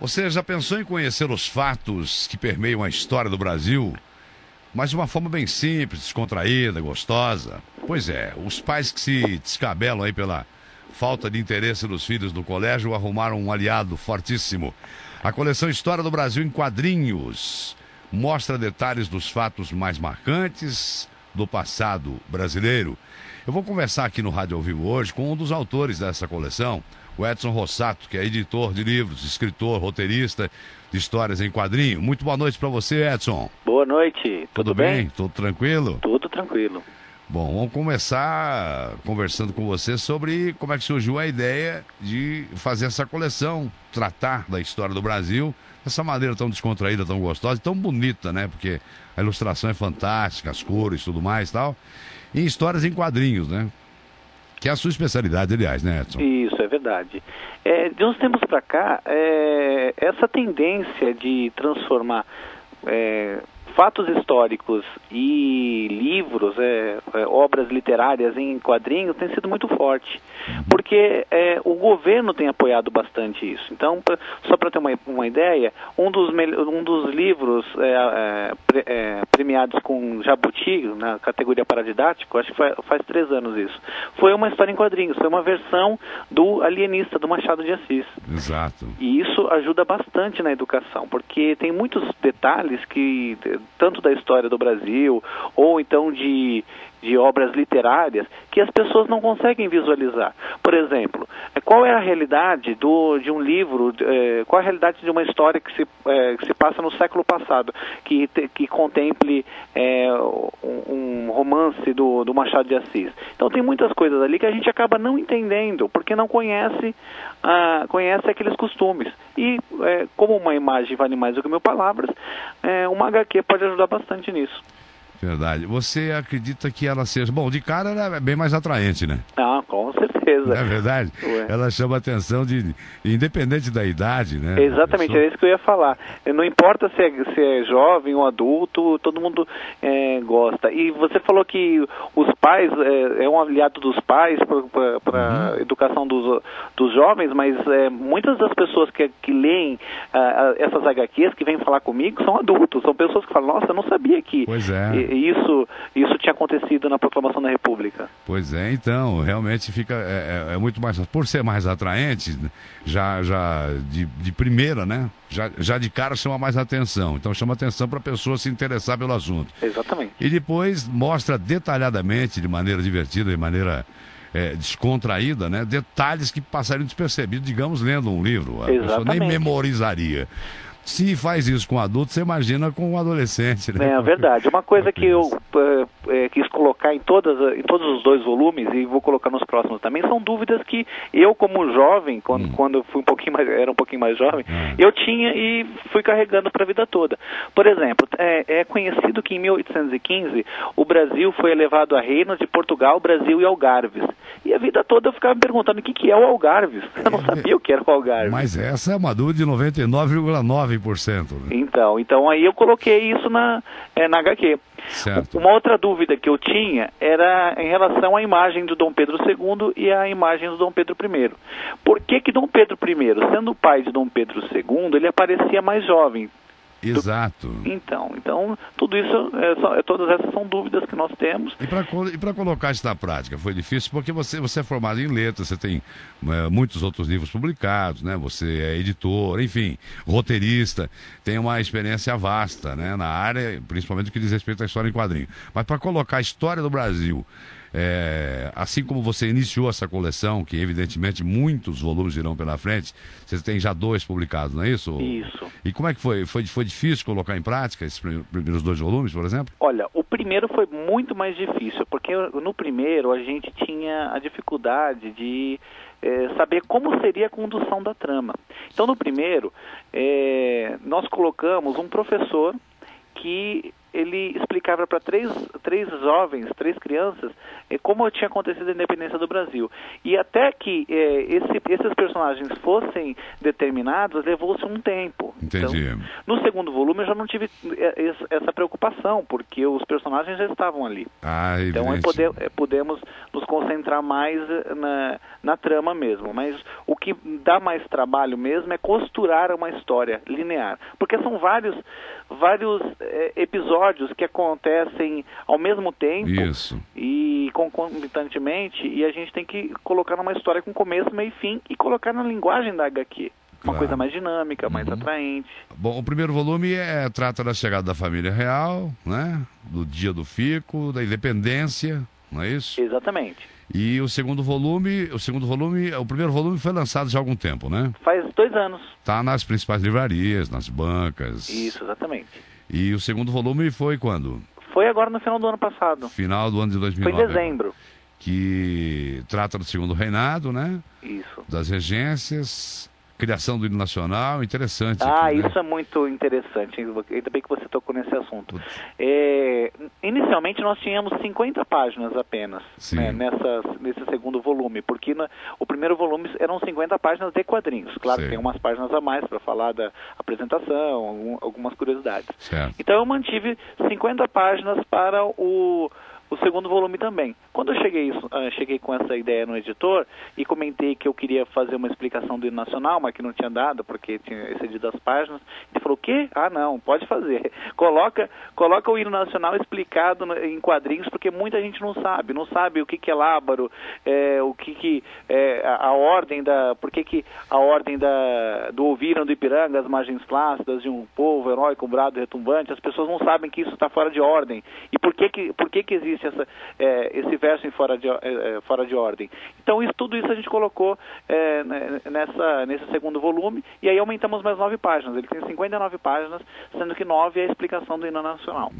Você já pensou em conhecer os fatos que permeiam a história do Brasil, mas de uma forma bem simples, descontraída, gostosa? Pois é, os pais que se descabelam aí pela falta de interesse dos filhos no colégio arrumaram um aliado fortíssimo. A coleção História do Brasil em Quadrinhos mostra detalhes dos fatos mais marcantes do passado brasileiro. Eu vou conversar aqui no Rádio ao Vivo hoje com um dos autores dessa coleção, o Edson Rossato, que é editor de livros, escritor, roteirista de histórias em quadrinho. Muito boa noite para você, Edson. Boa noite. Tudo bem? Tudo tranquilo? Tudo tranquilo. Bom, vamos começar conversando com você sobre como é que surgiu a ideia de fazer essa coleção, tratar da história do Brasil dessa maneira tão descontraída, tão gostosa e tão bonita, né? Porque a ilustração é fantástica, as cores e tudo mais e tal. E histórias em quadrinhos, né? Que é a sua especialidade, aliás, né, Edson? Isso, é verdade. De uns tempos para cá, essa tendência de transformar fatos históricos e livros, obras literárias em quadrinhos tem sido muito forte, porque o governo tem apoiado bastante isso. Então, só para ter uma ideia, um dos livros premiados com Jabuti, na categoria paradidático, acho que faz 3 anos isso, foi uma história em quadrinhos, foi uma versão do Alienista, do Machado de Assis. Exato. E isso ajuda bastante na educação, porque tem muitos detalhes que, tanto da história do Brasil, ou então de obras literárias, que as pessoas não conseguem visualizar. Por exemplo, qual é a realidade de um livro, qual é a realidade de uma história que se passa no século passado, que contemple um romance do Machado de Assis. Então tem muitas coisas ali que a gente acaba não entendendo, porque não conhece aqueles costumes. E como uma imagem vale mais do que 1000 palavras, uma HQ pode ajudar bastante nisso. Verdade. Você acredita que ela seja... Bom, de cara ela é bem mais atraente, né? Ah, com certeza. Não é verdade? Ué. Ela chama a atenção independente da idade, né? Exatamente, é isso que eu ia falar. Não importa se é jovem ou adulto, todo mundo gosta. E você falou que os pais, é um aliado dos pais para a educação dos jovens, mas muitas das pessoas que leem essas HQs, que vêm falar comigo, são adultos, são pessoas que falam, nossa, eu não sabia que isso tinha acontecido na Proclamação da República. Pois é, então, realmente fica, muito mais, por ser mais atraente, já de primeira, né? Já de cara chama mais atenção. Então chama atenção para a pessoa se interessar pelo assunto. Exatamente. E depois mostra detalhadamente, de maneira divertida, de maneira descontraída, né? Detalhes que passariam despercebidos, digamos, lendo um livro. A pessoa nem memorizaria. Se faz isso com adulto, você imagina com um adolescente, né? É verdade. Uma coisa que eu quis colocar em todos os 2 volumes, e vou colocar nos próximos também, são dúvidas que eu, como jovem, quando eu fui era um pouquinho mais jovem, eu tinha e fui carregando para a vida toda. Por exemplo, é conhecido que em 1815 o Brasil foi elevado a reino de Portugal, Brasil e Algarves. E a vida toda eu ficava me perguntando o que é o Algarves. Eu não sabia o que era o Algarves. Mas essa é uma dúvida de 99,9%. Né? Então aí eu coloquei isso na HQ. Certo. Uma outra dúvida que eu tinha era em relação à imagem do Dom Pedro II e à imagem do Dom Pedro I. Por que Dom Pedro I, sendo o pai de Dom Pedro II, ele aparecia mais jovem? Exato. Então tudo isso, todas essas são dúvidas que nós temos. E para colocar isso na prática, foi difícil porque você é formado em letras, você tem muitos outros livros publicados, né? Você é editor, enfim, roteirista, tem uma experiência vasta, né? Na área, principalmente no que diz respeito à história em quadrinho. Mas para colocar a história do Brasil, assim como você iniciou essa coleção, que evidentemente muitos volumes irão pela frente, você tem já 2 publicados, não é isso? Isso. E como é que foi? Foi difícil colocar em prática esses primeiros 2 volumes, por exemplo? Olha, o primeiro foi muito mais difícil, porque no primeiro a gente tinha a dificuldade de saber como seria a condução da trama. Então no primeiro, nós colocamos um professor que ele explicava para três jovens, três crianças, como tinha acontecido a independência do Brasil. E até que esses personagens fossem determinados, levou-se um tempo. Entendi. Então, no segundo volume eu já não tive essa preocupação, porque os personagens já estavam ali. Então aí podemos nos concentrar mais na trama mesmo. Mas o que dá mais trabalho mesmo é costurar uma história linear. Porque são vários episódios que acontecem ao mesmo tempo. Isso. E concomitantemente, e a gente tem que colocar numa história com começo, meio e fim, e colocar na linguagem da HQ. Uma coisa mais dinâmica, mais atraente. Bom, o primeiro volume trata da chegada da família real, né? Do dia do fico, da independência, não é isso? Exatamente. E o primeiro volume foi lançado já há algum tempo, né? Faz 2 anos. Tá nas principais livrarias, nas bancas. Isso, exatamente. E o segundo volume foi quando? Foi agora no final do ano passado. Final do ano de 2009. Foi em dezembro. Que trata do segundo reinado, né? Isso. Das regências, criação do hino nacional, interessante. Ah, aqui, né? isso é muito interessante, ainda bem que você tocou nesse assunto. Inicialmente nós tínhamos 50 páginas apenas, né, nesse segundo volume, porque o primeiro volume eram 50 páginas de quadrinhos. Claro que tem umas páginas a mais para falar da apresentação, algumas curiosidades. Certo. Então eu mantive 50 páginas para o segundo volume também. Quando eu cheguei com essa ideia no editor e comentei que eu queria fazer uma explicação do hino nacional, mas que não tinha dado, porque tinha excedido as páginas, ele falou, o quê? Ah, não, pode fazer. Coloca o hino nacional explicado em quadrinhos, porque muita gente não sabe o que é lábaro, a ordem do ouviram do Ipiranga, as margens flácidas de um povo heróico, brado retumbante, as pessoas não sabem que isso está fora de ordem. E por que existe esse verso fora de ordem? Então tudo isso a gente colocou nesse segundo volume, e aí aumentamos mais 9 páginas. Ele tem 59 páginas, sendo que 9 é a explicação do hino nacional.